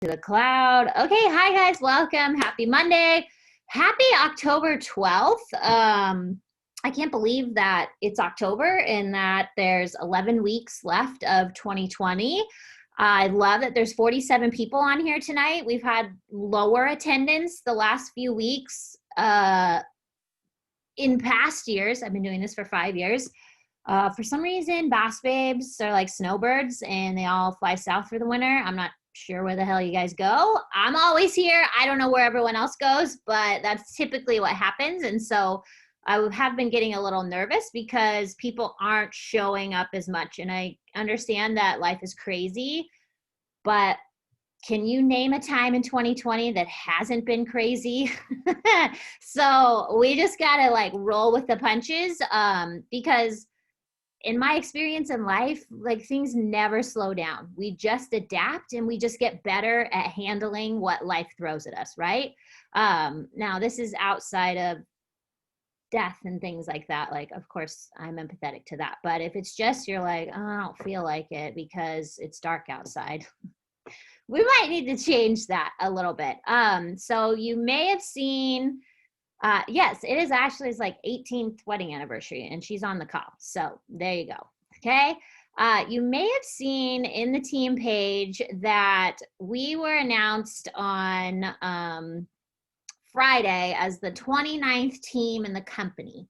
to the cloud. Okay, hi guys, welcome. Happy Monday. Happy October 12th. I can't believe that it's October and that there's 11 weeks left of 2020. I love that there's 47 people on here tonight. We've had lower attendance the last few weeks. In past years, I've been doing this for 5 years. For some reason, bass babes are like snowbirds and they all fly south for the winter. I'm not sure where the hell you guys go. I'm always here. I don't know where everyone else goes, but that's typically what happens. And so I have been getting a little nervous because people aren't showing up as much. And I understand that life is crazy, but can you name a time in 2020 that hasn't been crazy? So we just gotta like roll with the punches, because in my experience in life, like things never slow down. We just adapt and we just get better at handling what life throws at us, right? Now this is outside of death and things like that. Like, of course, I'm empathetic to that. But if it's just you're like, oh, I don't feel like it because it's dark outside, we might need to change that a little bit. So you may have seen, yes, it is Ashley's like 18th wedding anniversary and she's on the call. So there you go. Okay. You may have seen in the team page that we were announced on Friday as the 29th team in the company.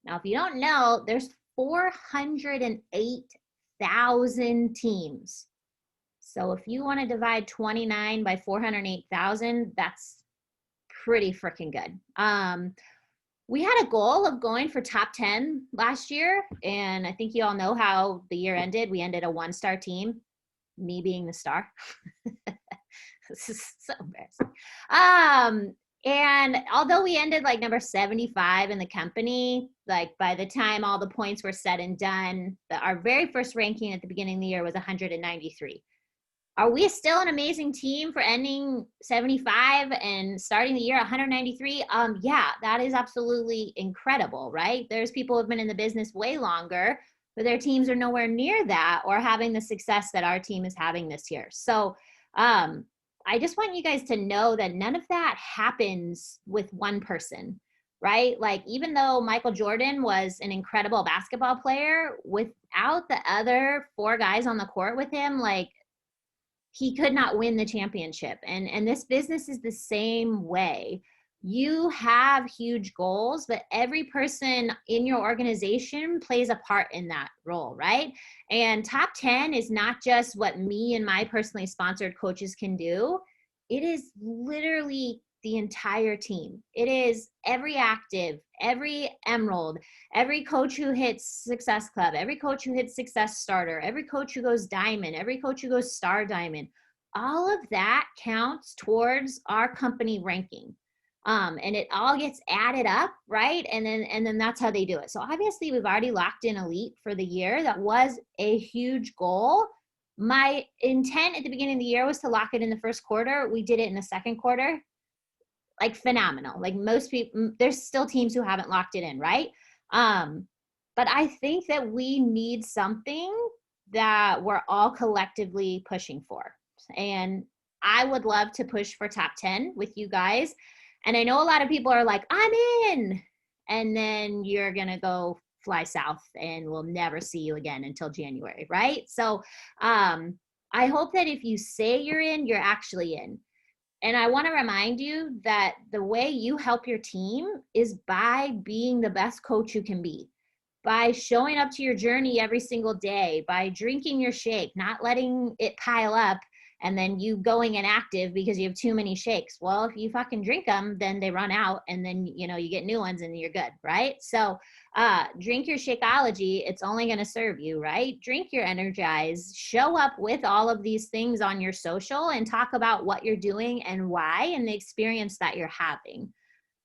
Now, if you don't know, there's 408,000 teams. So if you want to divide 29 by 408,000, that's pretty freaking good. We had a goal of going for top 10 last year, and I think you all know how the year ended. We ended a 1-star team, me being the star. This is so embarrassing. And although we ended like number 75 in the company, like by the time all the points were said and done, our very first ranking at the beginning of the year was 193. Are we still an amazing team for ending 75 and starting the year 193? Yeah, that is absolutely incredible, right? There's people who have been in the business way longer, but their teams are nowhere near that or having the success that our team is having this year. So I just want you guys to know that none of that happens with one person, right? Like, even though Michael Jordan was an incredible basketball player, without the other 4 guys on the court with him, like, he could not win the championship. And this business is the same way. You have huge goals, but every person in your organization plays a part in that role, right? And top 10 is not just what me and my personally sponsored coaches can do. It is literally the entire team. It is every active, every emerald, every coach who hits Success Club, every coach who hits Success Starter, every coach who goes Diamond, every coach who goes Star Diamond. All of that counts towards our company ranking. And it all gets added up, right? And then that's how they do it. So obviously we've already locked in elite for the year. That was a huge goal. My intent at the beginning of the year was to lock it in the first quarter. We did it in the second quarter. Like, phenomenal. Like, most people, there's still teams who haven't locked it in, right? But I think that we need something that we're all collectively pushing for. And I would love to push for top 10 with you guys. And I know a lot of people are like, I'm in. And then you're going to go fly south and we'll never see you again until January, right? So I hope that if you say you're in, you're actually in. And I want to remind you that the way you help your team is by being the best coach you can be, by showing up to your journey every single day, by drinking your shake, not letting it pile up and then you going inactive because you have too many shakes. Well, if you fucking drink them, then they run out and then, you get new ones and you're good, right? So drink your Shakeology. It's only going to serve you, right? Drink your Energize. Show up with all of these things on your social and talk about what you're doing and why and the experience that you're having.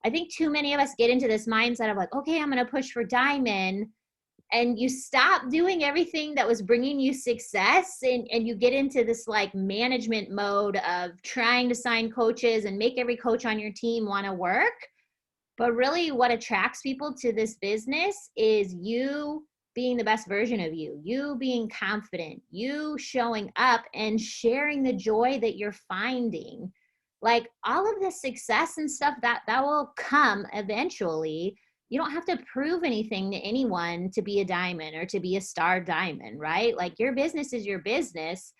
I think too many of us get into this mindset of like, okay, I'm going to push for Diamond. And you stop doing everything that was bringing you success and you get into this like management mode of trying to sign coaches and make every coach on your team want to work. But really what attracts people to this business is you being the best version of you, you being confident, you showing up and sharing the joy that you're finding. Like all of this success and stuff that will come eventually. You don't have to prove anything to anyone to be a diamond or to be a star diamond, right? Like your business is your business.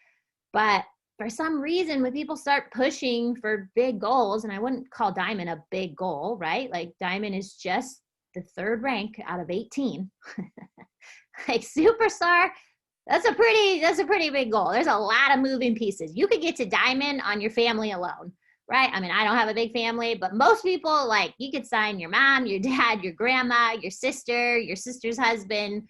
But for some reason, when people start pushing for big goals, and I wouldn't call diamond a big goal, right? Like diamond is just the third rank out of 18. Like superstar, that's a pretty big goal. There's a lot of moving pieces. You could get to diamond on your family alone, right? I mean, I don't have a big family, but most people, like, you could sign your mom, your dad, your grandma, your sister's husband.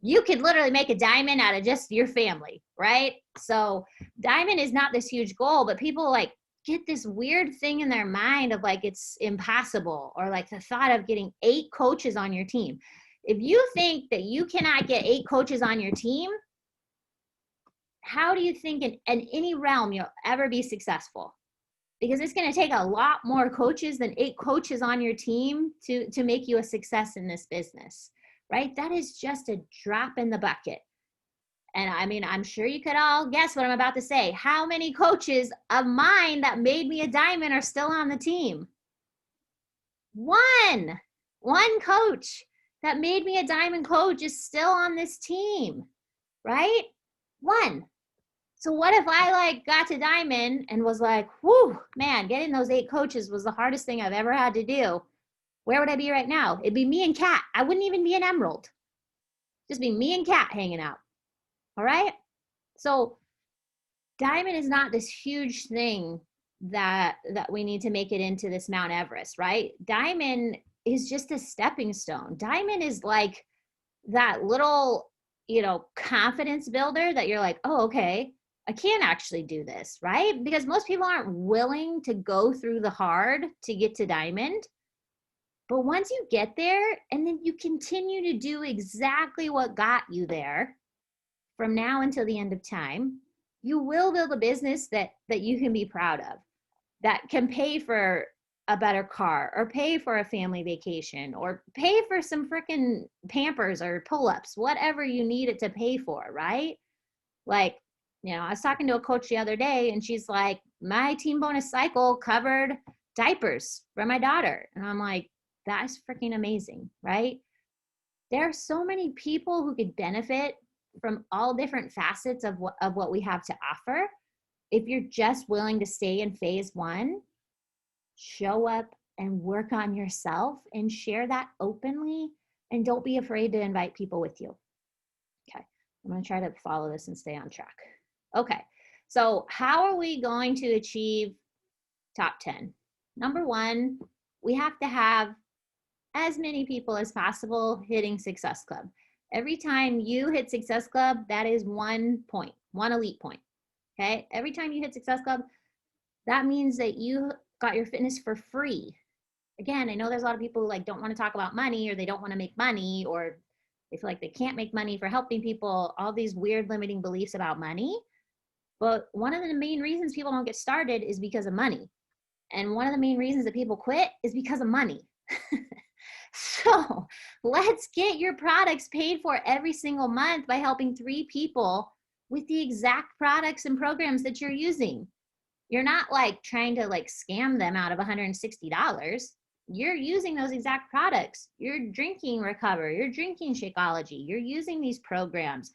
You could literally make a diamond out of just your family, right? So diamond is not this huge goal, but people like get this weird thing in their mind of like it's impossible, or like the thought of getting 8 coaches on your team. If you think that you cannot get 8 coaches on your team, how do you think in any realm you'll ever be successful? Because it's going to take a lot more coaches than 8 coaches on your team to make you a success in this business, right? That is just a drop in the bucket. And I mean, I'm sure you could all guess what I'm about to say. How many coaches of mine that made me a diamond are still on the team? One coach that made me a diamond coach is still on this team, right? One. So what if I like got to diamond and was like, whoo, man, getting those 8 coaches was the hardest thing I've ever had to do. Where would I be right now? It'd be me and Kat. I wouldn't even be an emerald. Just be me and Kat hanging out. All right. So diamond is not this huge thing that we need to make it into this Mount Everest, right? Diamond is just a stepping stone. Diamond is like that little, confidence builder that you're like, oh, okay, I can actually do this, right? Because most people aren't willing to go through the hard to get to diamond. But once you get there and then you continue to do exactly what got you there from now until the end of time, you will build a business that you can be proud of, that can pay for a better car or pay for a family vacation or pay for some freaking Pampers or pull-ups, whatever you need it to pay for, right? Like, I was talking to a coach the other day and she's like, my team bonus cycle covered diapers for my daughter. And I'm like, that's freaking amazing, right? There are so many people who could benefit from all different facets of what we have to offer. If you're just willing to stay in phase 1, show up and work on yourself and share that openly, and don't be afraid to invite people with you. Okay, I'm going to try to follow this and stay on track. Okay, so how are we going to achieve top 10? Number 1, we have to have as many people as possible hitting Success Club. Every time you hit Success Club, that is 1 point, 1 elite point. Okay, every time you hit Success Club, that means that you got your fitness for free. Again, I know there's a lot of people who like don't want to talk about money, or they don't want to make money, or they feel like they can't make money for helping people, all these weird limiting beliefs about money. But one of the main reasons people don't get started is because of money. And one of the main reasons that people quit is because of money. So let's get your products paid for every single month by helping 3 people with the exact products and programs that you're using. You're not like trying to like scam them out of $160. You're using those exact products. You're drinking Recover. You're drinking Shakeology. You're using these programs.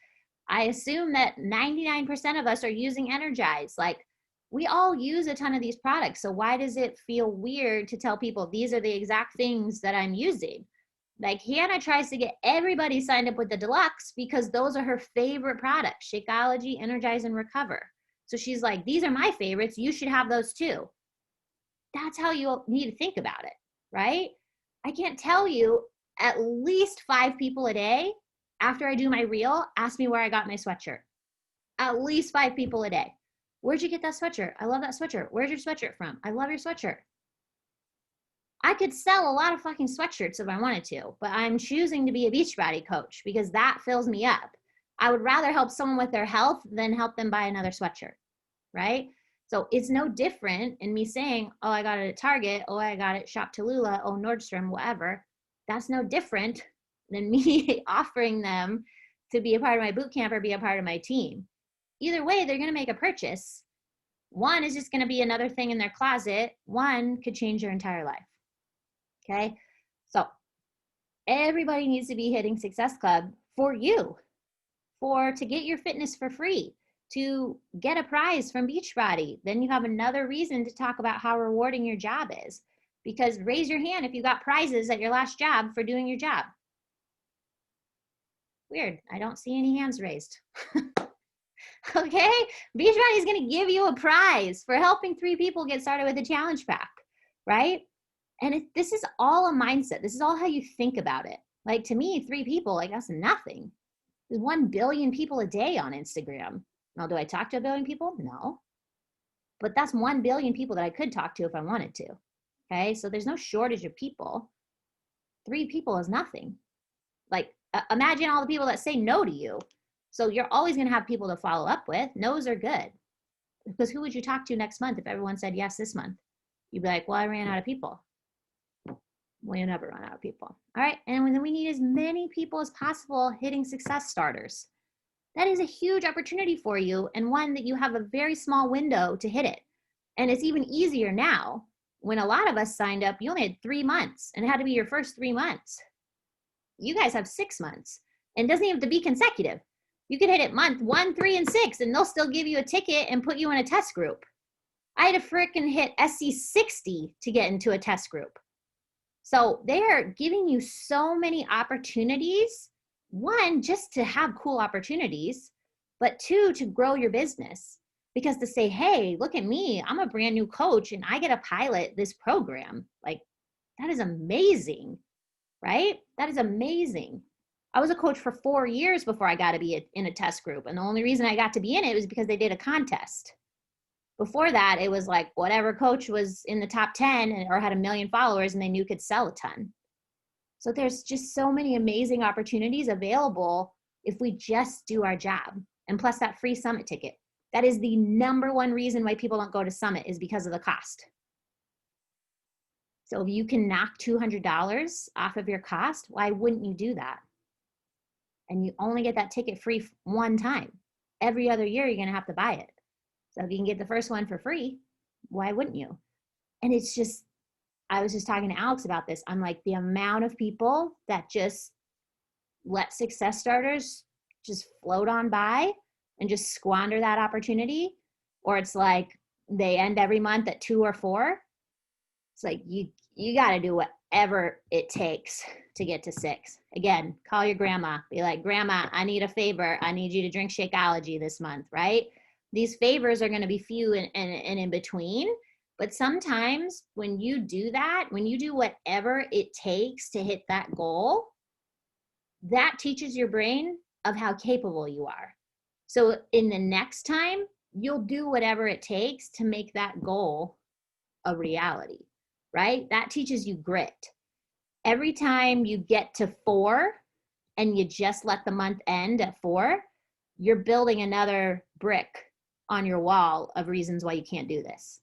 I assume that 99% of us are using Energize. Like, we all use a ton of these products. So why does it feel weird to tell people these are the exact things that I'm using? Like, Hannah tries to get everybody signed up with the Deluxe because those are her favorite products: Shakeology, Energize, and Recover. So she's like, these are my favorites. You should have those too. That's how you need to think about it, right? I can't tell you, at least 5 people a day after I do my reel ask me where I got my sweatshirt. At least 5 people a day. Where'd you get that sweatshirt? I love that sweatshirt. Where's your sweatshirt from? I love your sweatshirt. I could sell a lot of fucking sweatshirts if I wanted to, but I'm choosing to be a Beachbody coach because that fills me up. I would rather help someone with their health than help them buy another sweatshirt, right? So it's no different in me saying, oh, I got it at Target. Oh, I got it Shop Tallulah. Oh, Nordstrom, whatever. That's no different than me offering them to be a part of my boot camp or be a part of my team. Either way, they're going to make a purchase. One is just going to be another thing in their closet. One could change their entire life. Okay. So everybody needs to be hitting Success Club for you, to get your fitness for free, to get a prize from Beachbody. Then you have another reason to talk about how rewarding your job is. Because raise your hand if you got prizes at your last job for doing your job. Weird. I don't see any hands raised. Okay. Beachbody is going to give you a prize for helping 3 people get started with a challenge pack, right? And this is all a mindset. This is all how you think about it. Like, to me, 3 people, like, that's nothing. There's 1 billion people a day on Instagram. Now, do I talk to 1 billion people? No. But that's 1 billion people that I could talk to if I wanted to. Okay. So there's no shortage of people. 3 people is nothing. Like, imagine all the people that say no to you. So you're always going to have people to follow up with. No's are good. Because who would you talk to next month if everyone said yes this month? You'd be like, well, I ran out of people. Well, you never run out of people. All right. And then we need as many people as possible hitting Success Starters. That is a huge opportunity for you, and one that you have a very small window to hit it. And it's even easier now. When a lot of us signed up, you only had 3 months, and it had to be your first 3 months. You guys have 6 months, and it doesn't even have to be consecutive. You could hit it month 1, 3, and 6, and they'll still give you a ticket and put you in a test group. I had to frickin' hit SC60 to get into a test group. So they are giving you so many opportunities. 1, just to have cool opportunities, but 2, to grow your business. Because to say, hey, look at me, I'm a brand new coach and I get to pilot this program. Like, that is amazing, right? That is amazing. I was a coach for 4 years before I got to be in a test group. And the only reason I got to be in it was because they did a contest. Before that, it was like whatever coach was in the top 10 or had 1 million followers and they knew could sell a ton. So there's just so many amazing opportunities available if we just do our job. And plus that free summit ticket. That is the #1 reason why people don't go to summit, is because of the cost. So if you can knock $200 off of your cost, why wouldn't you do that? And you only get that ticket free 1 time. Every other year, you're going to have to buy it. So if you can get the first one for free, why wouldn't you? And it's just, I was just talking to Alex about this. I'm like, the amount of people that just let Success Starters just float on by and just squander that opportunity, or it's like they end every month at 2 or 4. It's like, you got to do whatever it takes to get to 6. Again, call your grandma. Be like, Grandma, I need a favor. I need you to drink Shakeology this month, right? These favors are going to be few and in between. But sometimes when you do that, when you do whatever it takes to hit that goal, that teaches your brain of how capable you are. So in the next time, you'll do whatever it takes to make that goal a reality, right? That teaches you grit. Every time you get to 4 and you just let the month end at 4, you're building another brick on your wall of reasons why you can't do this.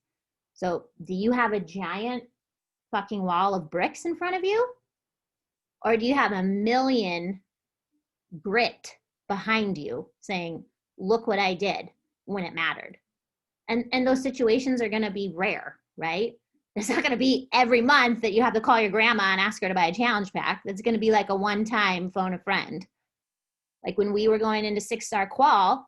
So do you have a giant fucking wall of bricks in front of you? Or do you have 1 million grit behind you saying, look what I did when it mattered? And those situations are going to be rare, right? It's not going to be every month that you have to call your grandma and ask her to buy a challenge pack. It's going to be like a one-time phone a friend. Like when we were going into 6-star qual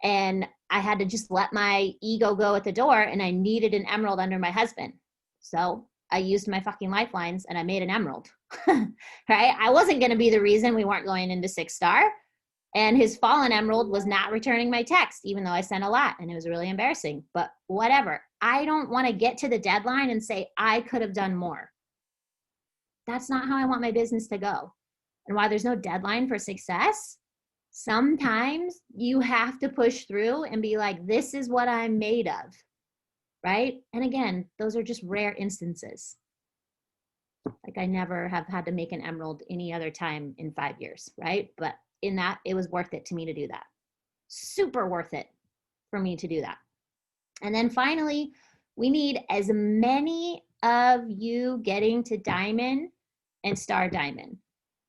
and I had to just let my ego go at the door and I needed an emerald under my husband. So I used my fucking lifelines and I made an emerald, right? I wasn't going to be the reason we weren't going into 6-star. And his fallen emerald was not returning my text, even though I sent a lot and it was really embarrassing, but whatever. I don't want to get to the deadline and say, I could have done more. That's not how I want my business to go. And while there's no deadline for success, sometimes you have to push through and be like, this is what I'm made of, right? And again, those are just rare instances. Like I never have had to make an emerald any other time in 5 years, right? But in that, it was worth it to me to do that. Super worth it for me to do that. And then finally, we need as many of you getting to diamond and star diamond.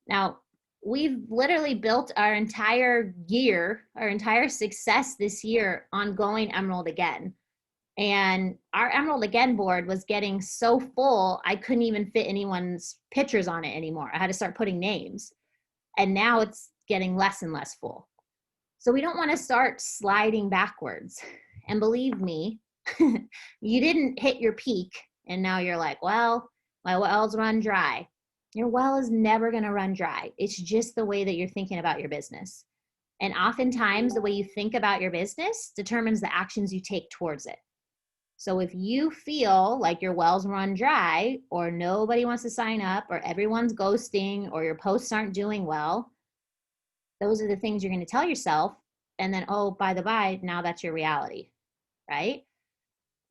Now, we've literally built our entire year, our entire success this year on going Emerald again. And our Emerald Again board was getting so full, I couldn't even fit anyone's pictures on it anymore. I had to start putting names. And now it's getting less and less full. So we don't want to start sliding backwards. And believe me, you didn't hit your peak and now you're like, well, my wells run dry. Your well is never going to run dry. It's just the way that you're thinking about your business. And oftentimes, the way you think about your business determines the actions you take towards it. So if you feel like your wells run dry, or nobody wants to sign up, or everyone's ghosting, or your posts aren't doing well, those are the things you're going to tell yourself. And then, oh, by the by, now that's your reality, right?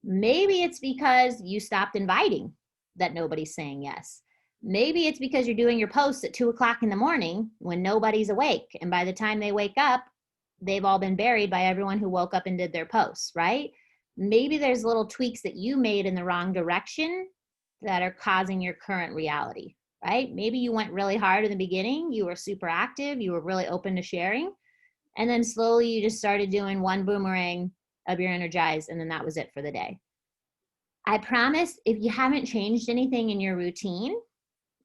Maybe it's because you stopped inviting that nobody's saying yes. Maybe it's because you're doing your posts at 2:00 in the morning when nobody's awake. And by the time they wake up, they've all been buried by everyone who woke up and did their posts, right? Maybe there's little tweaks that you made in the wrong direction that are causing your current reality, right? Maybe you went really hard in the beginning. You were super active. You were really open to sharing. And then slowly you just started doing one boomerang of your energized, and then that was it for the day. I promise if you haven't changed anything in your routine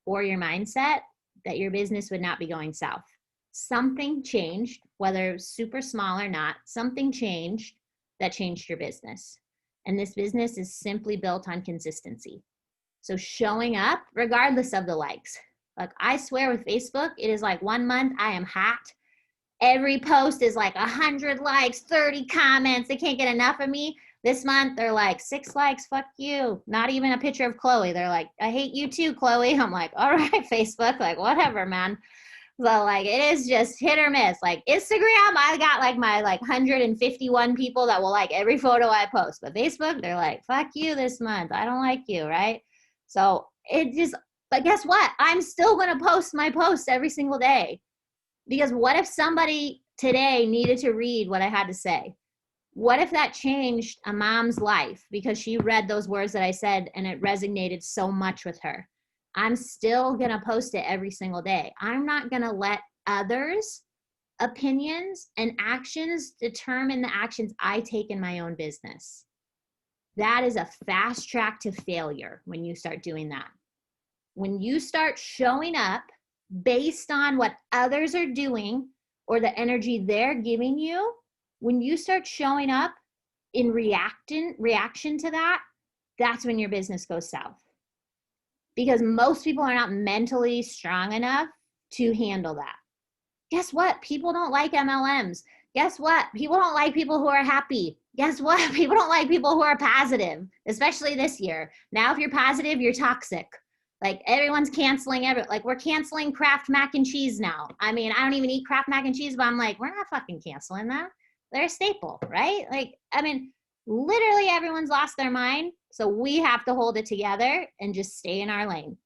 or your mindset, that your business would not be going south. Something changed, whether super small or not, something changed that changed your business. And this business is simply built on consistency. So showing up regardless of the likes. Like I swear with Facebook, it is like 1 month I am hot. Every post is like 100 likes, 30 comments. They can't get enough of me. This month they're like 6 likes, fuck you. Not even a picture of Chloe. They're like, I hate you too, Chloe. I'm like, all right, Facebook, like whatever, man. So like it is just hit or miss. Like Instagram, I got like my 151 people that will like every photo I post. But Facebook, they're like, fuck you this month. I don't like you, right? So it just, but guess what? I'm still gonna post my posts every single day. Because what if somebody today needed to read what I had to say? What if that changed a mom's life because she read those words that I said and it resonated so much with her? I'm still going to post it every single day. I'm not going to let others' opinions and actions determine the actions I take in my own business. That is a fast track to failure when you start doing that. When you start showing up based on what others are doing or the energy they're giving you, when you start showing up in reaction to that, that's when your business goes south. Because most people are not mentally strong enough to handle that. Guess what? People don't like MLMs. Guess what? People don't like people who are happy. Guess what? People don't like people who are positive, especially this year. Now, if you're positive, you're toxic. Like everyone's canceling like we're canceling Kraft mac and cheese now. I mean, I don't even eat Kraft mac and cheese, but I'm like, we're not fucking canceling that. They're a staple, right? Like, I mean, literally everyone's lost their mind. So we have to hold it together and just stay in our lane.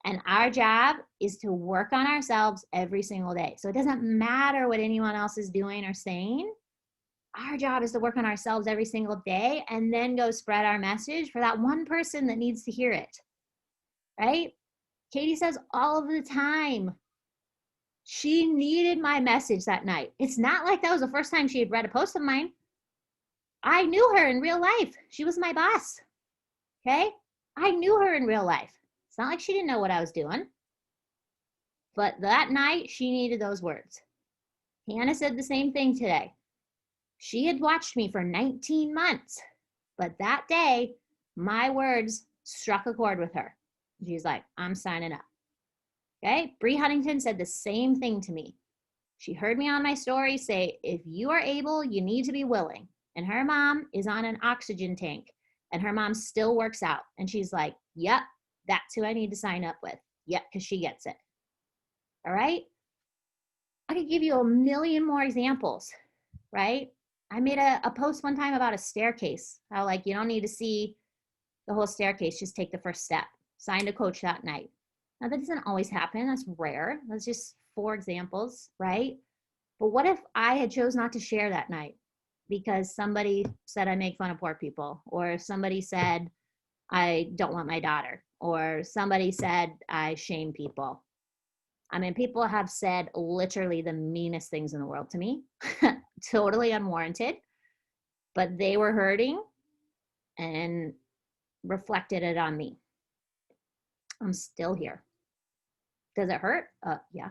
And our job is to work on ourselves every single day. So it doesn't matter what anyone else is doing or saying. Our job is to work on ourselves every single day and then go spread our message for that one person that needs to hear it. Right? Katie says all of the time, she needed my message that night. It's not like that was the first time she had read a post of mine. I knew her in real life. She was my boss. Okay? I knew her in real life. It's not like she didn't know what I was doing. But that night, she needed those words. Hannah said the same thing today. She had watched me for 19 months. But that day, my words struck a chord with her. She's like, I'm signing up. Okay? Bree Huntington said the same thing to me. She heard me on my story say, if you are able, you need to be willing. And her mom is on an oxygen tank and her mom still works out. And she's like, yep, that's who I need to sign up with. Yep, because she gets it. All right? I could give you a million more examples, right? I made a post one time about a staircase. How like you don't need to see the whole staircase, just take the first step. Signed a coach that night. Now that doesn't always happen. That's rare. That's just 4 examples, right? But what if I had chose not to share that night because somebody said I make fun of poor people, or somebody said I don't want my daughter, or somebody said I shame people? I mean, people have said literally the meanest things in the world to me, totally unwarranted, but they were hurting and reflected it on me. I'm still here. Does it hurt? Yeah.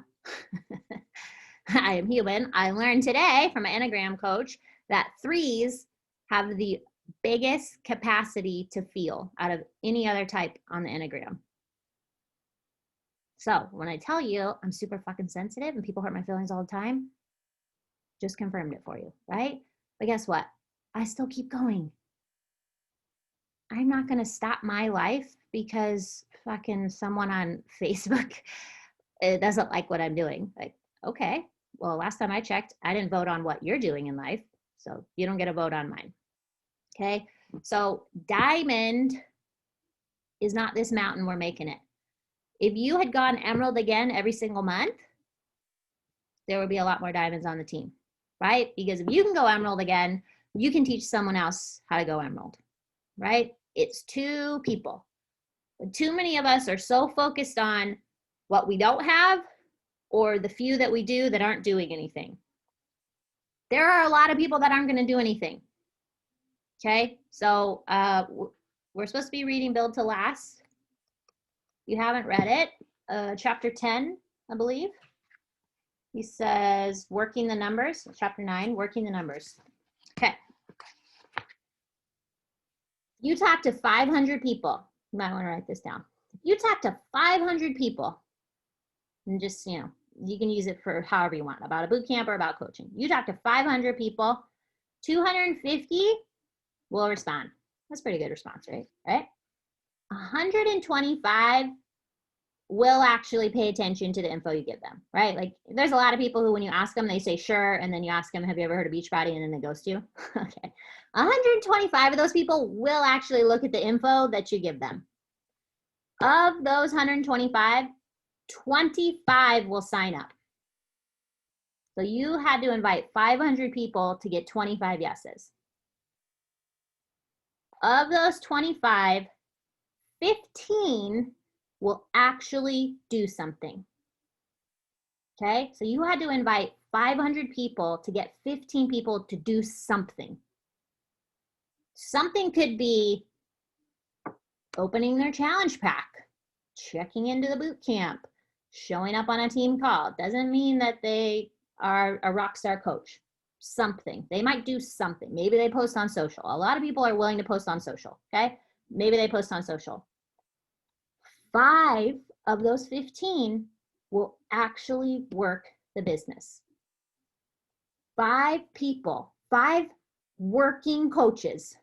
I am human. I learned today from an Enneagram coach that 3s have the biggest capacity to feel out of any other type on the Enneagram. So when I tell you I'm super fucking sensitive and people hurt my feelings all the time, just confirmed it for you, right? But guess what? I still keep going. I'm not going to stop my life because fucking someone on Facebook doesn't like what I'm doing. Like, okay, well, last time I checked, I didn't vote on what you're doing in life, so you don't get a vote on mine. Okay, so diamond is not this mountain we're making it. If you had gone emerald again every single month, there would be a lot more diamonds on the team, right? Because if you can go emerald again, you can teach someone else how to go emerald, right? It's 2 people. But too many of us are so focused on what we don't have or the few that we do that aren't doing anything. There are a lot of people that aren't going to do anything. Okay, so we're supposed to be reading Build to Last. You haven't read it, chapter 10, I believe. He says, working the numbers, chapter 9, working the numbers. Okay. You talk to 500 people. You might want to write this down. If you talk to 500 people, and just, you can use it for however you want, about a boot camp or about coaching. You talk to 500 people, 250 will respond. That's a pretty good response, right? 125 will actually pay attention to the info you give them, right? Like there's a lot of people who when you ask them, they say sure, and then you ask them, have you ever heard of Beachbody? And then they ghost you. Okay. 125 of those people will actually look at the info that you give them. Of those 125, 25 will sign up. So you had to invite 500 people to get 25 yeses. Of those 25, 15 will actually do something. Okay, so you had to invite 500 people to get 15 people to do something. Something could be opening their challenge pack, checking into the boot camp, showing up on a team call. Doesn't mean that they are a rock star coach. Something. They might do something. Maybe they post on social. A lot of people are willing to post on social, okay? Maybe they post on social. 5 of those 15 will actually work the business. 5 people, 5 working coaches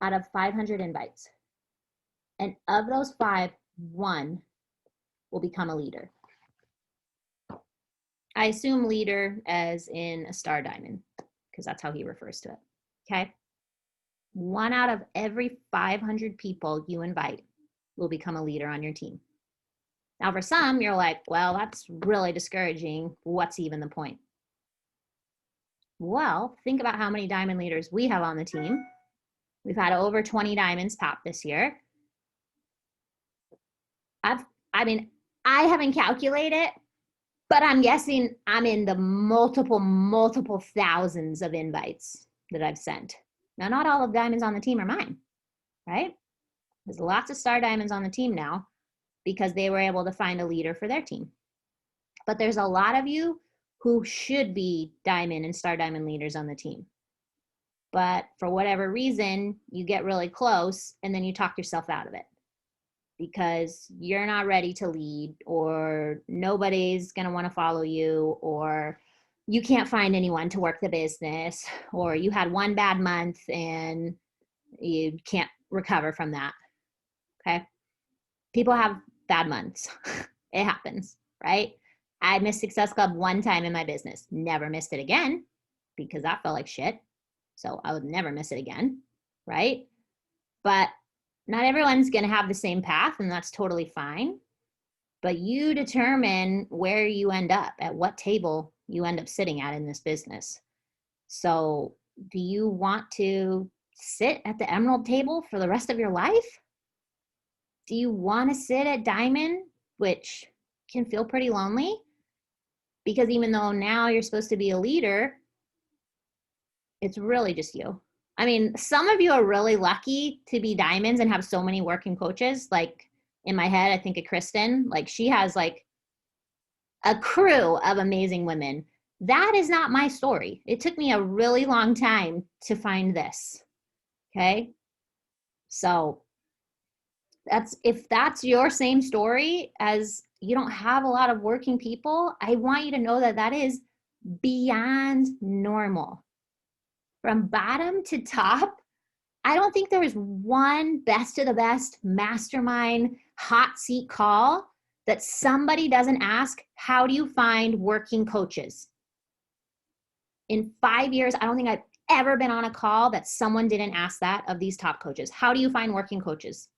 out of 500 invites. And of those 5, 1 will become a leader. I assume leader as in a star diamond, because that's how he refers to it, okay? 1 out of every 500 people you invite will become a leader on your team. Now, for some, you're like, well, that's really discouraging. What's even the point? Well, think about how many diamond leaders we have on the team. We've had over 20 diamonds pop this year. I haven't calculated, but I'm guessing I'm in the multiple thousands of invites that I've sent. Now, not all of diamonds on the team are mine, right? There's lots of star diamonds on the team now because they were able to find a leader for their team. But there's a lot of you who should be diamond and star diamond leaders on the team. But for whatever reason, you get really close and then you talk yourself out of it because you're not ready to lead, or nobody's going to want to follow you, or you can't find anyone to work the business, or you had one bad month and you can't recover from that. Okay. People have bad months. It happens, right? I missed Success Club one time in my business. Never missed it again because that felt like shit. So I would never miss it again, right? But not everyone's going to have the same path, and that's totally fine. But you determine where you end up, at what table you end up sitting at in this business. So do you want to sit at the emerald table for the rest of your life? Do you want to sit at diamond, which can feel pretty lonely, because even though now you're supposed to be a leader, it's really just you. I mean, some of you are really lucky to be diamonds and have so many working coaches. Like in my head, I think of Kristen, like she has like a crew of amazing women. That is not my story. It took me a really long time to find this. Okay. So if that's your same story, as you don't have a lot of working people, I want you to know that that is beyond normal. From bottom to top, I don't think there is one best of the best mastermind hot seat call that somebody doesn't ask, how do you find working coaches? In 5 years, I don't think I've ever been on a call that someone didn't ask that of these top coaches. How do you find working coaches?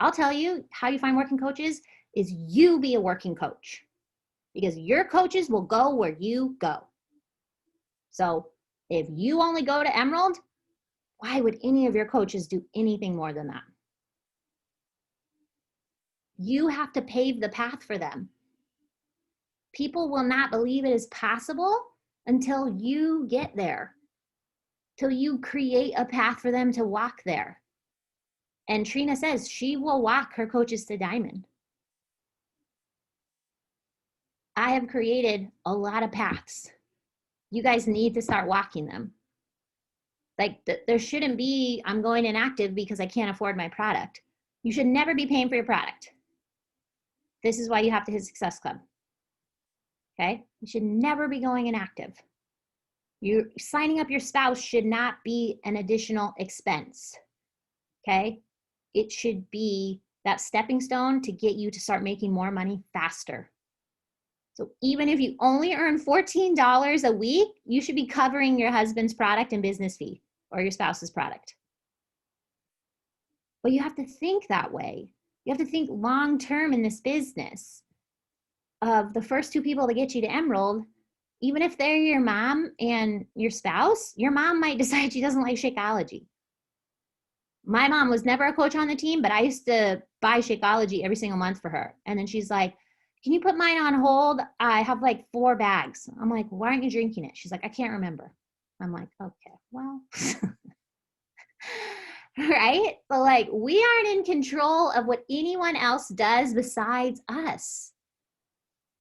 I'll tell you how you find working coaches is you be a working coach, because your coaches will go where you go. So if you only go to Emerald, why would any of your coaches do anything more than that? You have to pave the path for them. People will not believe it is possible until you get there, till you create a path for them to walk there. And Trina says she will walk her coaches to diamond. I have created a lot of paths. You guys need to start walking them. Like there shouldn't be, I'm going inactive because I can't afford my product. You should never be paying for your product. This is why you have to hit Success Club. Okay? You should never be going inactive. You signing up your spouse should not be an additional expense. Okay? It should be that stepping stone to get you to start making more money faster. So even if you only earn $14 a week, you should be covering your husband's product and business fee, or your spouse's product. But you have to think that way. You have to think long-term in this business. Of the first two people to get you to Emerald, even if they're your mom and your spouse, your mom might decide she doesn't like Shakeology. My mom was never a coach on the team, but I used to buy Shakeology every single month for her. And then she's like, can you put mine on hold? I have like 4 bags. I'm like, why aren't you drinking it? She's like, I can't remember. I'm like, okay, well, right? But like, we aren't in control of what anyone else does besides us.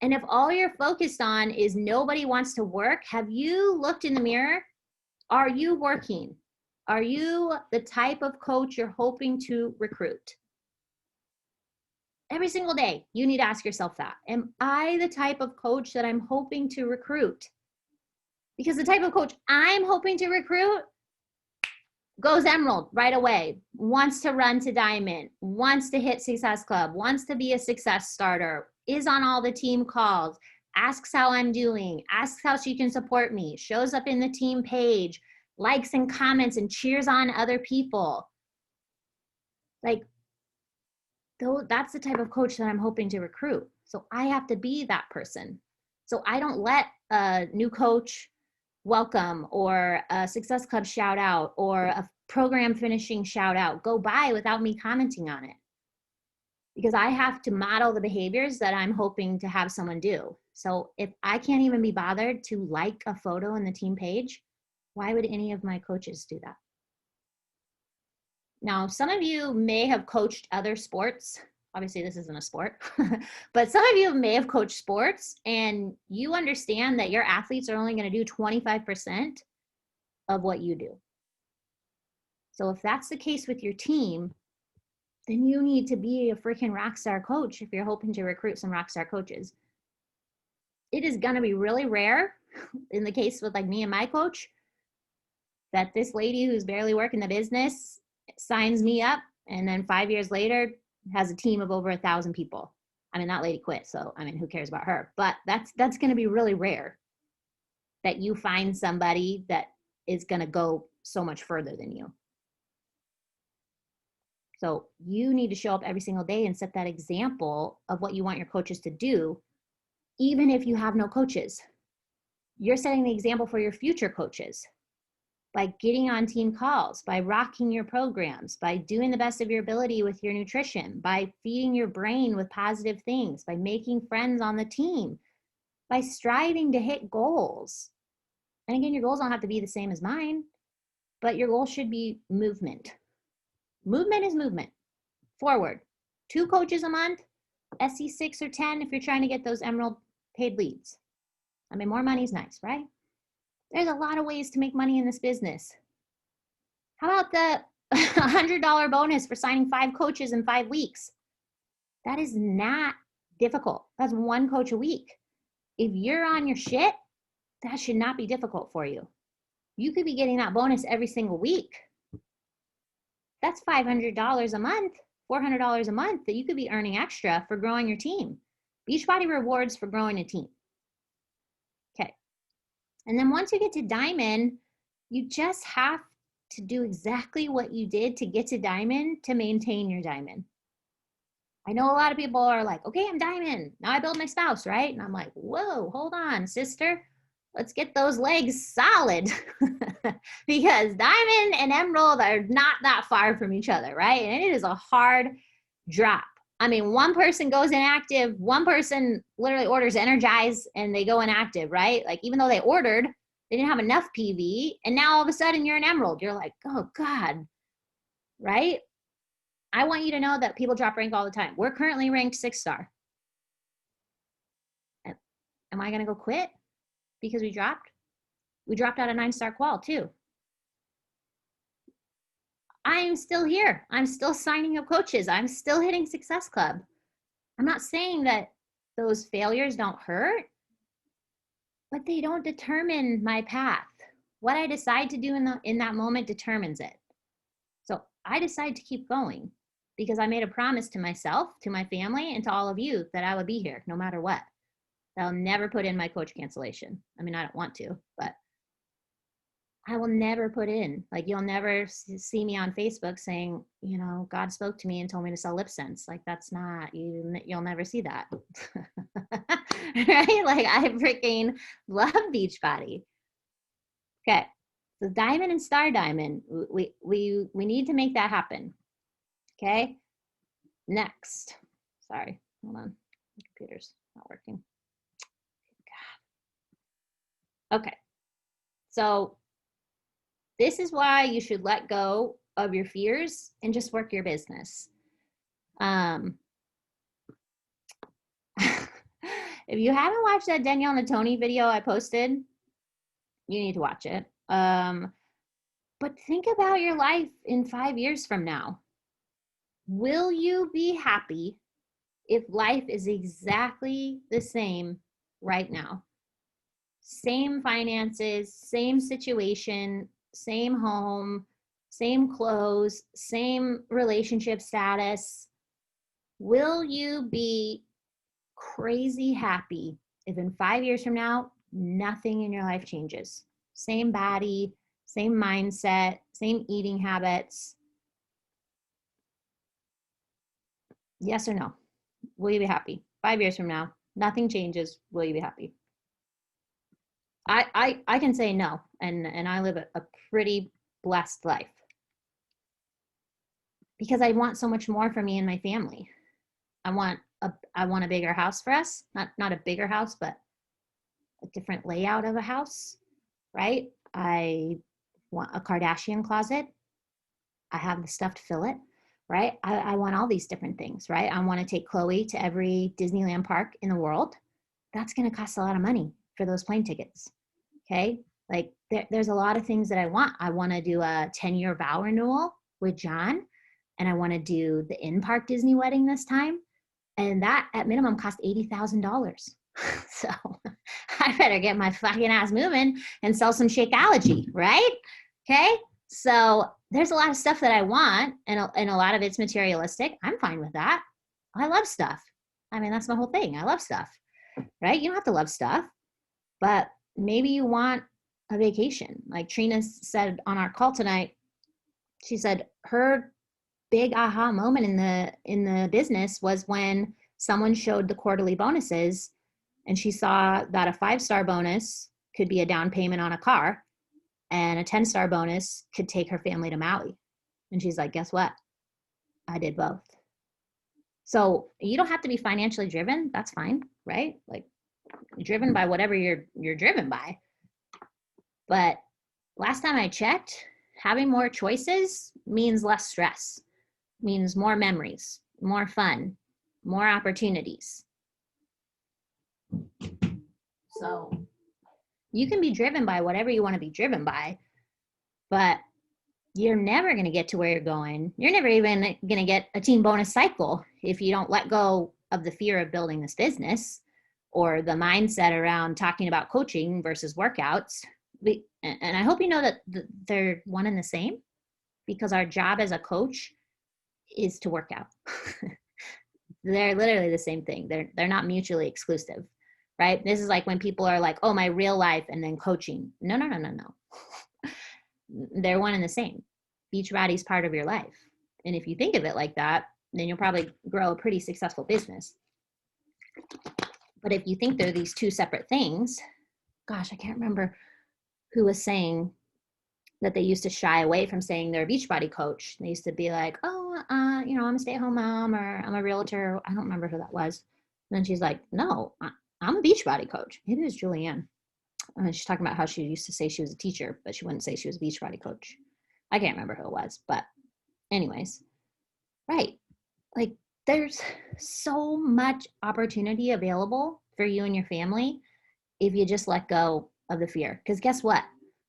And if all you're focused on is nobody wants to work, have you looked in the mirror? Are you working? Are you the type of coach you're hoping to recruit? Every single day, you need to ask yourself that. Am I the type of coach that I'm hoping to recruit? Because the type of coach I'm hoping to recruit goes Emerald right away, wants to run to Diamond, wants to hit Success Club, wants to be a success starter, is on all the team calls, asks how I'm doing, asks how she can support me, shows up in the team page, likes and comments and cheers on other people. Like, that's the type of coach that I'm hoping to recruit. So I have to be that person. So I don't let a new coach welcome or a Success Club shout out or a program finishing shout out go by without me commenting on it. Because I have to model the behaviors that I'm hoping to have someone do. So if I can't even be bothered to like a photo in the team page, why would any of my coaches do that? Now, some of you may have coached other sports. Obviously, this isn't a sport, but some of you may have coached sports and you understand that your athletes are only going to do 25% of what you do. So if that's the case with your team, then you need to be a freaking rock star coach if you're hoping to recruit some rock star coaches. It is going to be really rare in the case with like me and my coach that this lady who's barely working the business signs me up and then 5 years later has a team of over 1,000 people. I mean, that lady quit, so I mean, who cares about her? But that's going to be really rare that you find somebody that is going to go so much further than you. So you need to show up every single day and set that example of what you want your coaches to do, even if you have no coaches. You're setting the example for your future coaches. by getting on team calls, by rocking your programs, by doing the best of your ability with your nutrition, by feeding your brain with positive things, by making friends on the team, by striving to hit goals. And again, your goals don't have to be the same as mine, but your goal should be movement. Movement is movement. Forward. 2 coaches a month, SE 6 or 10 if you're trying to get those Emerald paid leads. I mean, more money is nice, right? There's a lot of ways to make money in this business. How about the $100 bonus for signing 5 coaches in 5 weeks? That is not difficult. That's 1 coach a week. If you're on your shit, that should not be difficult for you. You could be getting that bonus every single week. That's $500 a month, $400 a month that you could be earning extra for growing your team. Beachbody rewards for growing a team. Okay. And then once you get to Diamond, you just have to do exactly what you did to get to Diamond to maintain your Diamond. I know a lot of people are like, okay, I'm Diamond. Now I build my spouse, right? And I'm like, whoa, hold on, sister. Let's get those legs solid because Diamond and Emerald are not that far from each other, right? And it is a hard drop. I mean, one person goes inactive, one person literally orders Energize and they go inactive, right? Like even though they ordered, they didn't have enough PV and now all of a sudden you're an Emerald. You're like, oh God, right? I want you to know that people drop rank all the time. We're currently ranked 6-star. Am I going to go quit because we dropped? We dropped out of 9-star qual too. I'm still here. I'm still signing up coaches. I'm still hitting Success Club. I'm not saying that those failures don't hurt, but they don't determine my path. What I decide to do in that moment determines it. So I decide to keep going because I made a promise to myself, to my family, and to all of you that I would be here no matter what. I'll never put in my coach cancellation. I mean, I don't want to, but I will never put in, like you'll never see me on Facebook saying, you know, God spoke to me and told me to sell lip sense. Like that's not, you'll never see that. Right? Like I freaking love Beachbody. Okay. So Diamond and Star Diamond, we need to make that happen. Okay. Next. Sorry. Hold on. My computer's not working. God. Okay. So this is why you should let go of your fears and just work your business. If you haven't watched that Danielle Natoni video I posted, you need to watch it. But think about your life in 5 years from now. Will you be happy if life is exactly the same right now? Same finances, same situation, same home, same clothes, same relationship status. Will you be crazy happy if in 5 years from now, nothing in your life changes? Same body, same mindset, same eating habits. Yes or no? Will you be happy? 5 years from now, nothing changes. Will you be happy? I can say no, and I live a pretty blessed life because I want so much more for me and my family. I want a bigger house for us, not a bigger house, but a different layout of a house, right? I want a Kardashian closet. I have the stuff to fill it, right? I want all these different things, right? I want to take Chloe to every Disneyland park in the world. That's going to cost a lot of money for those plane tickets. Okay. Like there's a lot of things that I want. I want to do a 10-year vow renewal with John, and I want to do the in-park Disney wedding this time. And that at minimum cost $80,000. So I better get my fucking ass moving and sell some Shakeology, right? Okay. So there's a lot of stuff that I want, and a lot of it's materialistic. I'm fine with that. I love stuff. I mean, that's my whole thing. I love stuff, right? You don't have to love stuff, but maybe you want a vacation. Like Trina said on our call tonight, she said her big aha moment in the business was when someone showed the quarterly bonuses and she saw that a 5-star bonus could be a down payment on a car. and a 10-star bonus could take her family to Maui. And she's like, guess what? I did both. So you don't have to be financially driven. That's fine, right? Like, driven by whatever you're driven by. But last time I checked, having more choices means less stress, means more memories, more fun, more opportunities. So you can be driven by whatever you want to be driven by, but you're never going to get to where you're going. You're never even going to get a team bonus cycle if you don't let go of the fear of building this business or the mindset around talking about coaching versus workouts. And I hope you know that they're one and the same, because our job as a coach is to work out. They're literally the same thing. They're not mutually exclusive, right? This is like when people are like, oh, my real life and then coaching. No. They're one and the same. Beachbody's part of your life. And if you think of it like that, then you'll probably grow a pretty successful business. But if you think they're these two separate things, gosh, I can't remember who was saying that they used to shy away from saying they're a Beachbody coach. They used to be like, oh, I'm a stay-at-home mom, or I'm a realtor. I don't remember who that was. And then she's like, no, I'm a Beachbody coach. Maybe it was Julianne. She's talking about how she used to say she was a teacher, but she wouldn't say she was a Beachbody coach. I can't remember who it was, but anyways, right. Like, there's so much opportunity available for you and your family if you just let go of the fear. Because guess what?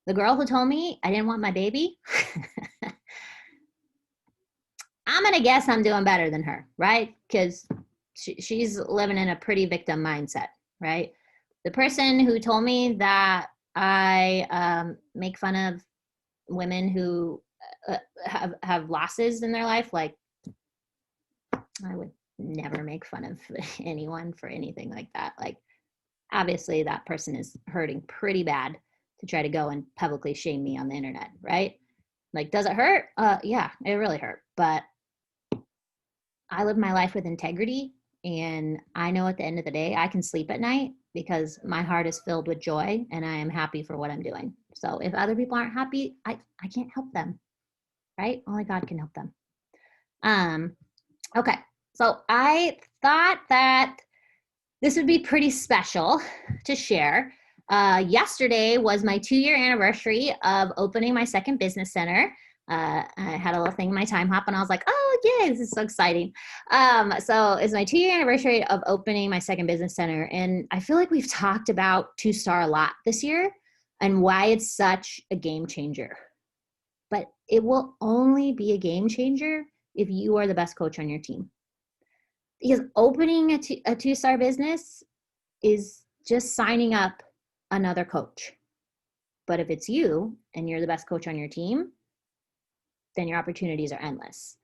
The girl who told me I didn't want my baby, I'm going to guess I'm doing better than her, right? Because she's living in a pretty victim mindset, right? The person who told me that I make fun of women who have losses in their life, like, I would never make fun of anyone for anything like that. Like, obviously that person is hurting pretty bad to try to go and publicly shame me on the internet, right? Like, does it hurt? Yeah, it really hurt. But I live my life with integrity, and I know at the end of the day, I can sleep at night because my heart is filled with joy and I am happy for what I'm doing. So if other people aren't happy, I can't help them, right? Only God can help them. Okay, so I thought that this would be pretty special to share. Yesterday was my 2-year anniversary of opening my second business center. I had a little thing in my time hop and I was like, oh, yay, this is so exciting. So it's my 2-year anniversary of opening my second business center. And I feel like we've talked about 2-star a lot this year and why it's such a game changer. But it will only be a game changer if you are the best coach on your team. Because opening a 2-star business is just signing up another coach. But if it's you and you're the best coach on your team, then your opportunities are endless.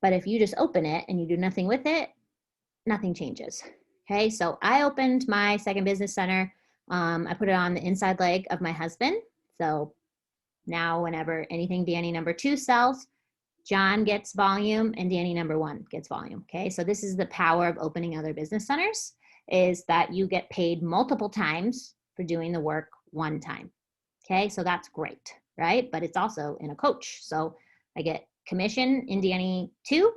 But if you just open it and you do nothing with it, nothing changes. Okay, so I opened my second business center. I put it on the inside leg of my husband. So now whenever anything Danny number 2 sells, John gets volume and Danny number 1 gets volume. Okay, so this is the power of opening other business centers, is that you get paid multiple times for doing the work one time. Okay, so that's great, right? But it's also in a coach. So I get commission in Danny 2,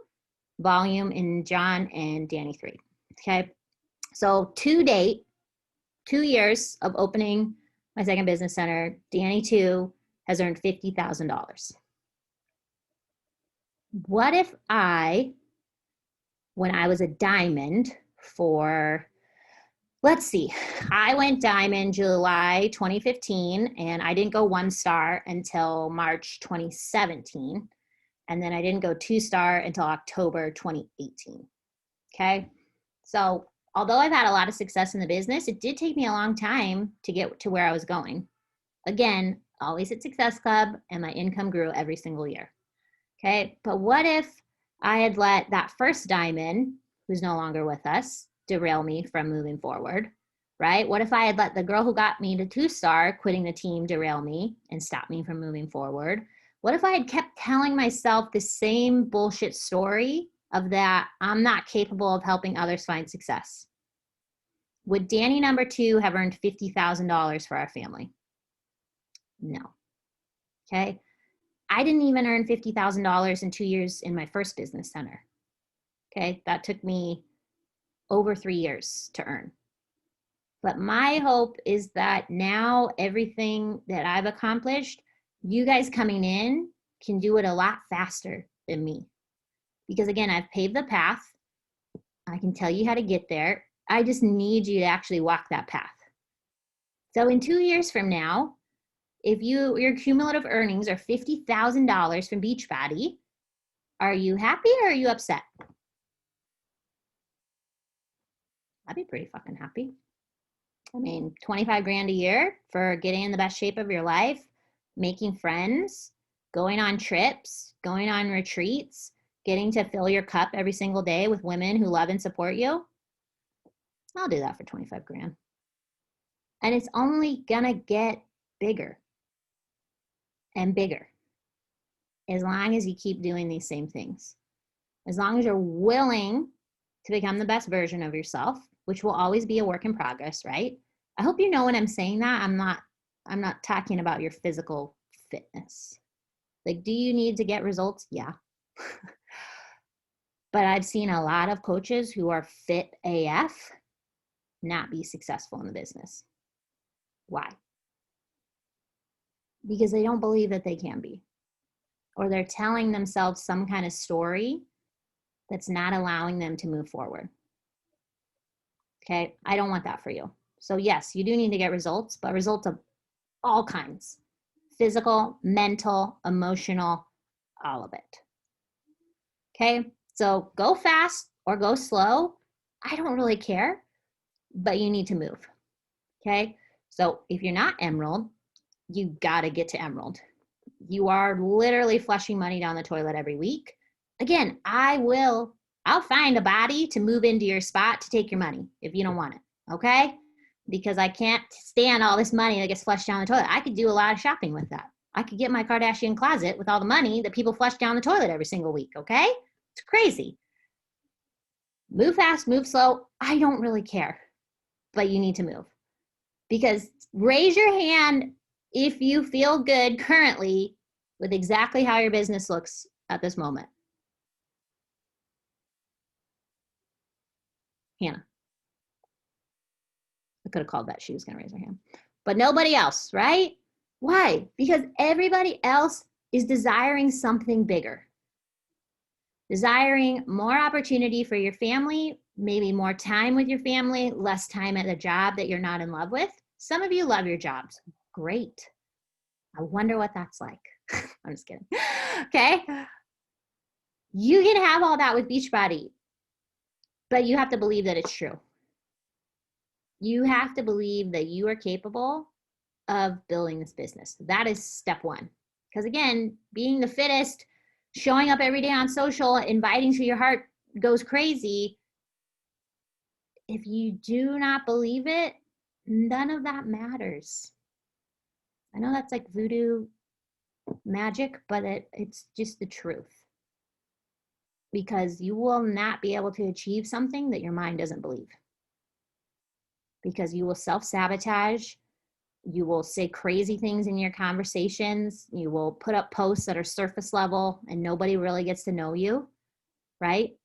volume in John and Danny 3. Okay, so to date, 2 years of opening my second business center, Danny 2 has earned $50,000. What if when I was a diamond for, let's see, I went diamond July 2015, and I didn't go 1-star until March 2017. And then I didn't go 2-star until October 2018. Okay. So although I've had a lot of success in the business, it did take me a long time to get to where I was going. Again, always at Success Club, and my income grew every single year. Okay, but what if I had let that first diamond, who's no longer with us, derail me from moving forward, right? What if I had let the girl who got me to 2-star quitting the team derail me and stop me from moving forward? What if I had kept telling myself the same bullshit story of that I'm not capable of helping others find success? Would Danny number 2 have earned $50,000 for our family? No. Okay. I didn't even earn $50,000 in 2 years in my first business center. Okay. That took me over 3 years to earn. But my hope is that now everything that I've accomplished, you guys coming in can do it a lot faster than me. Because again, I've paved the path. I can tell you how to get there. I just need you to actually walk that path. So in 2 years from now, if your cumulative earnings are $50,000 from Beachbody, are you happy or are you upset? I'd be pretty fucking happy. I mean, 25 grand a year for getting in the best shape of your life, making friends, going on trips, going on retreats, getting to fill your cup every single day with women who love and support you. I'll do that for 25 grand. And it's only gonna get bigger and bigger as long as you keep doing these same things. As long as you're willing to become the best version of yourself, which will always be a work in progress, right? I hope you know when I'm saying that, I'm not talking about your physical fitness. Like, do you need to get results? Yeah. But I've seen a lot of coaches who are fit AF not be successful in the business. Why? Because they don't believe that they can be. Or they're telling themselves some kind of story that's not allowing them to move forward. Okay, I don't want that for you. So yes, you do need to get results, but results of all kinds. Physical, mental, emotional, all of it. Okay, so go fast or go slow. I don't really care, but you need to move. Okay, so if you're not Emerald, you gotta get to Emerald. You are literally flushing money down the toilet every week. Again, I'll find a body to move into your spot to take your money if you don't want it, okay? Because I can't stand all this money that gets flushed down the toilet. I could do a lot of shopping with that. I could get my Kardashian closet with all the money that people flush down the toilet every single week, okay? It's crazy. Move fast, move slow. I don't really care, but you need to move. Because raise your hand if you feel good currently with exactly how your business looks at this moment. Hannah. I could have called that she was going to raise her hand. But nobody else, right? Why? Because everybody else is desiring something bigger. Desiring more opportunity for your family, maybe more time with your family, less time at a job that you're not in love with. Some of you love your jobs. Great. I wonder what that's like. I'm just kidding. Okay. You can have all that with Beachbody, but you have to believe that it's true. You have to believe that you are capable of building this business. That is step one. Because again, being the fittest, showing up every day on social, inviting to your heart goes crazy. If you do not believe it, none of that matters. I know that's like voodoo magic, but it's just the truth. Because you will not be able to achieve something that your mind doesn't believe. Because you will self-sabotage. You will say crazy things in your conversations. You will put up posts that are surface level and nobody really gets to know you, right?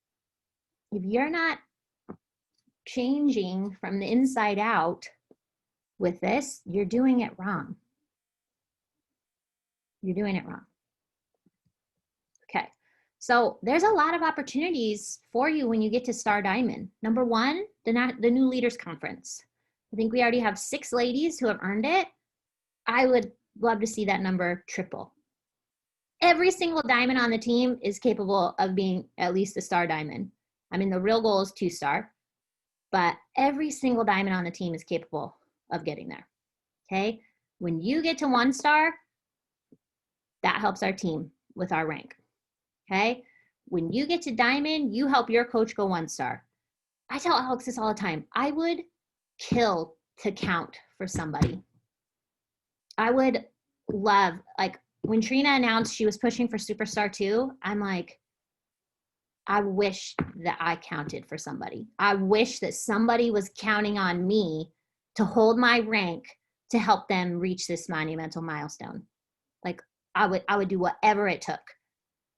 If you're not changing from the inside out with this, you're doing it wrong. You're doing it wrong. Okay. So there's a lot of opportunities for you when you get to Star Diamond. Number one, the New Leaders Conference. I think we already have 6 ladies who have earned it. I would love to see that number triple. Every single diamond on the team is capable of being at least a Star Diamond. I mean, the real goal is 2-star, but every single diamond on the team is capable of getting there. Okay. When you get to 1-star, that helps our team with our rank. Okay. When you get to diamond, you help your coach go 1-star. I tell Alex this all the time. I would kill to count for somebody. I would love, like when Trina announced she was pushing for Superstar 2, I'm like, I wish that I counted for somebody. I wish that somebody was counting on me to hold my rank to help them reach this monumental milestone. Like, I would do whatever it took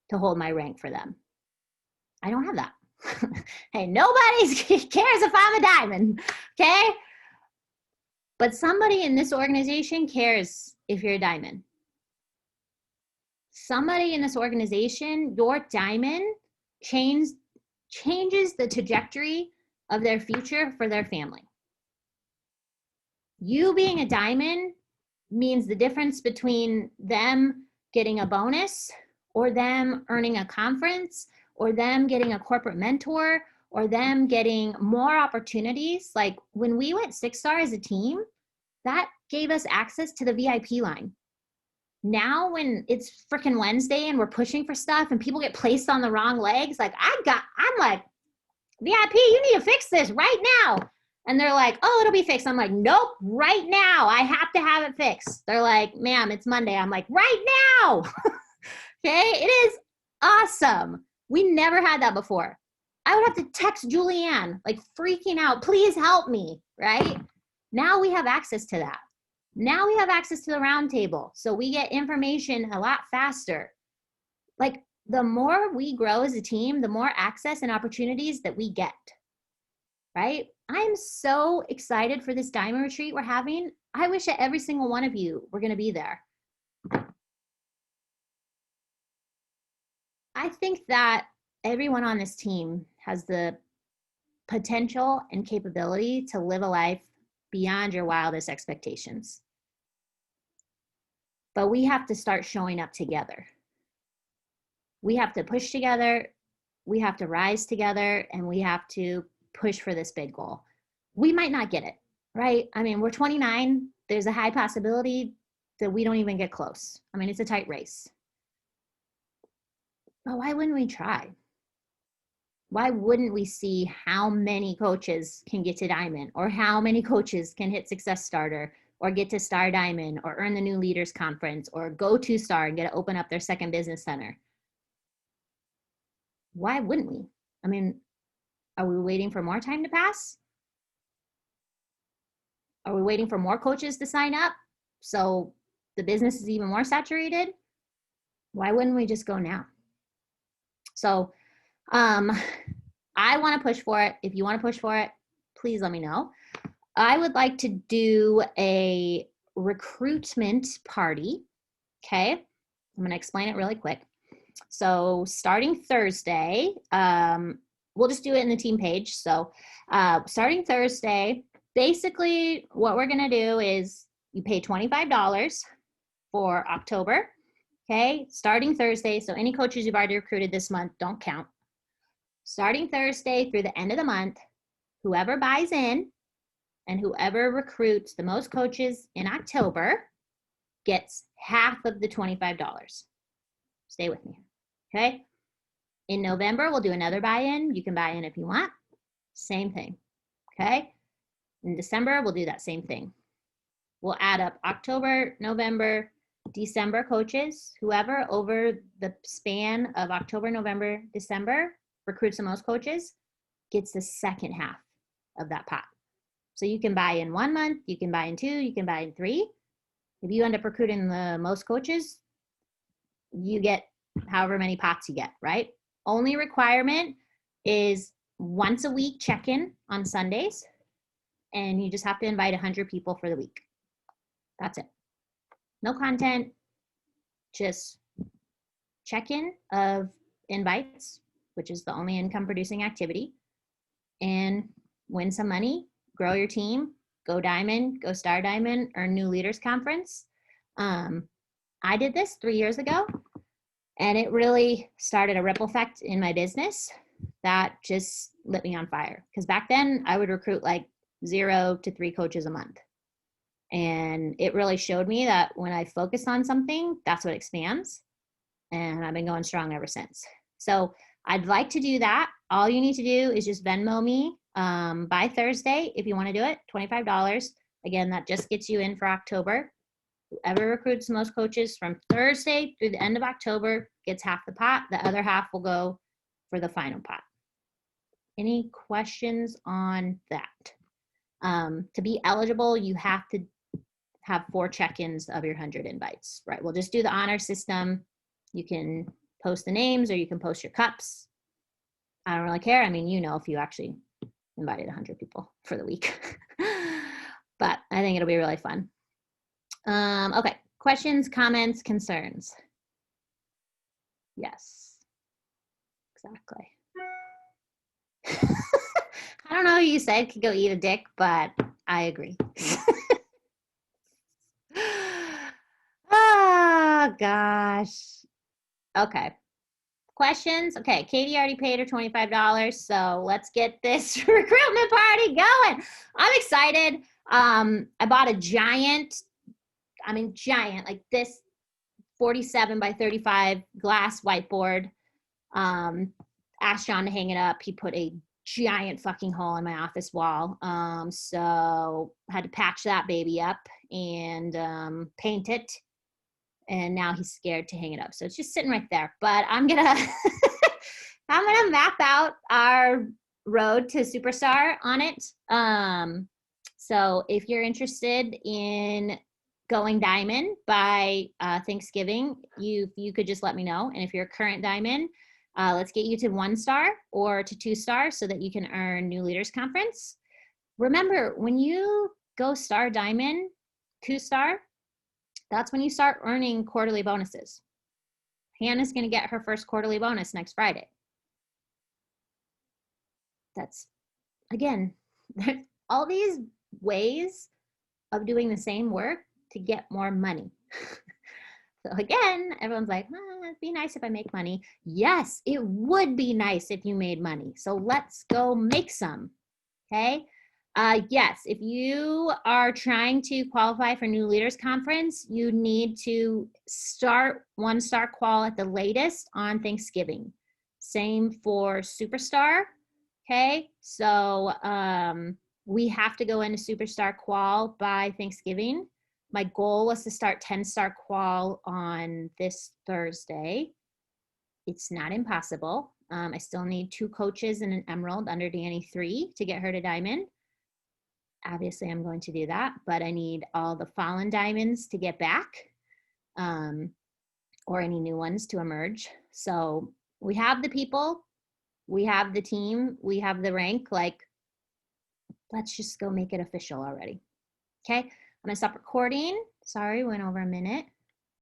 to hold my rank for them. I don't have that. Hey, nobody cares if I'm a diamond, okay? But somebody in this organization cares if you're a diamond. Somebody in this organization, your diamond, changes the trajectory of their future for their family. You being a diamond means the difference between them getting a bonus or them earning a conference or them getting a corporate mentor or them getting more opportunities. Like when we went 6-star as a team, that gave us access to the VIP line. Now when it's freaking Wednesday and we're pushing for stuff and people get placed on the wrong legs, like I'm like, VIP, you need to fix this right now. And they're like, oh, it'll be fixed. I'm like, nope, right now. I have to have it fixed. They're like, ma'am, it's Monday. I'm like, right now. Okay, it is awesome. We never had that before. I would have to text Julianne, like freaking out, please help me, right? Now we have access to that. Now we have access to the round table. So we get information a lot faster. Like the more we grow as a team, the more access and opportunities that we get, right? I'm so excited for this diamond retreat we're having. I wish that every single one of you were going to be there. I think that everyone on this team has the potential and capability to live a life beyond your wildest expectations. But we have to start showing up together. We have to push together, we have to rise together, and we have to push for this big goal. We might not get it, right? I mean, we're 29. There's a high possibility that we don't even get close. I mean, it's a tight race. But why wouldn't we try? Why wouldn't we see how many coaches can get to diamond, or how many coaches can hit success starter, or get to star diamond, or earn the new leaders conference, or go 2-star and get to open up their second business center? Why wouldn't we? I mean, are we waiting for more time to pass? Are we waiting for more coaches to sign up so the business is even more saturated? Why wouldn't we just go now? So I want to push for it. If you want to push for it, please let me know. I would like to do a recruitment party. Okay. I'm going to explain it really quick. So starting Thursday, we'll just do it in the team page. So starting Thursday, basically what we're going to do is you pay $25 for October. Okay. Starting Thursday. So any coaches you've already recruited this month don't count. Starting Thursday through the end of the month, whoever buys in and whoever recruits the most coaches in October gets half of the $25. Stay with me. Okay. In November, we'll do another buy-in. You can buy in if you want. Same thing. Okay. In December, we'll do that same thing. We'll add up October, November, December coaches. Whoever over the span of October, November, December recruits the most coaches gets the second half of that pot. So you can buy in 1 month, you can buy in 2, you can buy in 3. If you end up recruiting the most coaches, you get however many pots you get, right? Only requirement is once a week check-in on Sundays, and you just have to invite 100 people for the week. That's it. No content, just check-in of invites, which is the only income producing activity, and win some money, grow your team, go diamond, go star diamond, earn new leaders conference. I did this 3 years ago, and it really started a ripple effect in my business that just lit me on fire. Because back then I would recruit like 0 to 3 coaches a month. And it really showed me that when I focus on something, that's what expands. And I've been going strong ever since. So I'd like to do that. All you need to do is just Venmo me by Thursday if you want to do it, $25. Again, that just gets you in for October. Whoever recruits the most coaches from Thursday through the end of October gets half the pot. The other half will go for the final pot. Any questions on that? To be eligible, you have to have 4 check-ins of your 100 invites, right? We'll just do the honor system. You can post the names or you can post your cups. I don't really care. I mean, you know, if you actually invited 100 people for the week. But I think it'll be really fun. Okay, questions, comments, concerns? Yes, exactly. I don't know who you said could go eat a dick, but I agree. Oh, gosh. Okay. Questions? Okay, Katie already paid her $25, so let's get this recruitment party going. I'm excited. I bought a giant, like this 47 by 35 glass whiteboard. Asked John to hang it up. He put a giant fucking hole in my office wall. So had to patch that baby up and paint it. And now he's scared to hang it up. So it's just sitting right there. But I'm gonna I'm gonna map out our road to superstar on it. So if you're interested in going diamond by Thanksgiving, you could just let me know. And if you're a current diamond, let's get you to 1 star or to 2 stars so that you can earn New Leaders Conference. Remember, when you go star diamond, 2 star, that's when you start earning quarterly bonuses. Hannah's going to get her first quarterly bonus next Friday. That's, again, all these ways of doing the same work to get more money. So again, everyone's like, it'd be nice if I make money. Yes, it would be nice if you made money. So let's go make some, okay? Yes, if you are trying to qualify for New Leaders Conference, you need to start 1 star qual at the latest on Thanksgiving. Same for Superstar, okay? So we have to go into Superstar qual by Thanksgiving. My goal was to start 10-star qual on this Thursday. It's not impossible. I still need 2 coaches and an emerald under Danny 3 to get her to diamond. Obviously, I'm going to do that, but I need all the fallen diamonds to get back or any new ones to emerge. So we have the people, we have the team, we have the rank. Like, let's just go make it official already. Okay, I'm gonna stop recording. Sorry, went over a minute.